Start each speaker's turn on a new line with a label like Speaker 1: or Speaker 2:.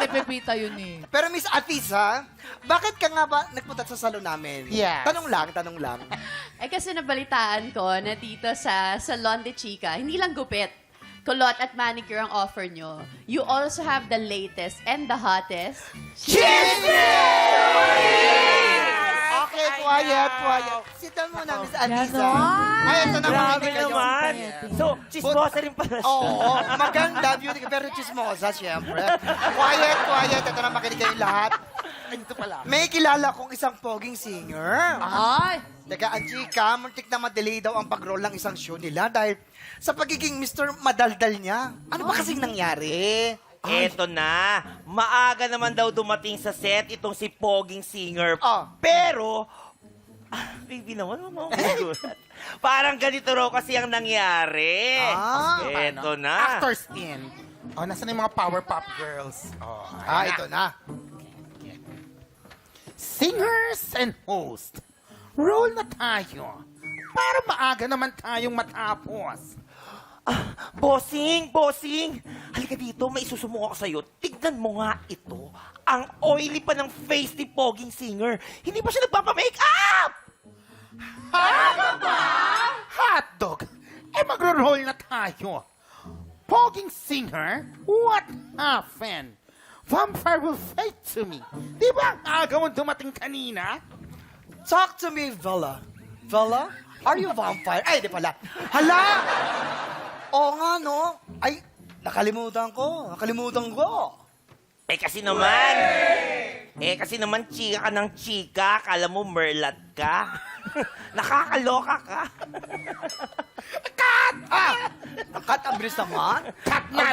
Speaker 1: kay Pepita yun eh.
Speaker 2: Pero Miss Atisa, bakit ka nga ba nagpunta sa salon namin?
Speaker 3: Yes.
Speaker 2: Tanong lang.
Speaker 4: Eh kasi nabalitaan ko na dito sa Salon de Chica, hindi lang gupit, kulot at manicure ang offer nyo. You also have the latest and the hottest.
Speaker 2: Okay, quiet. Sit down muna, Miss Atisa. Ay, ito na
Speaker 5: Grabe
Speaker 2: makinig kayo.
Speaker 5: naman. So, chismosa rin pala siya.
Speaker 2: Oo, maganda, beauty ka, pero chismosa, siyempre. Quiet. Ito na makinig kayo lahat.
Speaker 3: Ito pala.
Speaker 2: May kilala kong isang poging singer.
Speaker 1: Ay!
Speaker 2: Teka, ang chika, muntik na madelay daw ang pag-roll ng isang show nila dahil sa pagiging Mr. Madaldal niya. Ano ba kasing nangyari?
Speaker 5: Eto na. Maaga naman daw dumating sa set itong si Poging Singer.
Speaker 2: Oh.
Speaker 5: Pero, baby naman, magugulat. Parang ganito raw kasi ang nangyari. Eto na.
Speaker 3: Actor's in. Oh, nasa na yung mga Power Pop Girls? Oh,
Speaker 2: Ito na.
Speaker 3: Singers and host. Roll na tayo. Para maaga naman tayong matapos.
Speaker 5: Bossing! Halika dito, may isusumo ako sa'yo. Tignan mo nga ito. Ang oily pa ng face ni Poging Singer. Hindi pa siya nagpapamake-up!
Speaker 3: Hotdog! Eh, magro-roll na tayo. Poging singer? What happened? Vampire will fight to me. Di ba ang aga mong dumating kanina?
Speaker 2: Talk to me, Vella. Vella? Are you vampire? Ay, di pala. Hala! Oo nga, no? Ay, nakalimutan ko.
Speaker 5: Eh kasi naman, chika ka ng chika. Kala mo merlat ka. Nakakaloka ka.
Speaker 2: Kat, ang bilis naman.
Speaker 3: Cut na!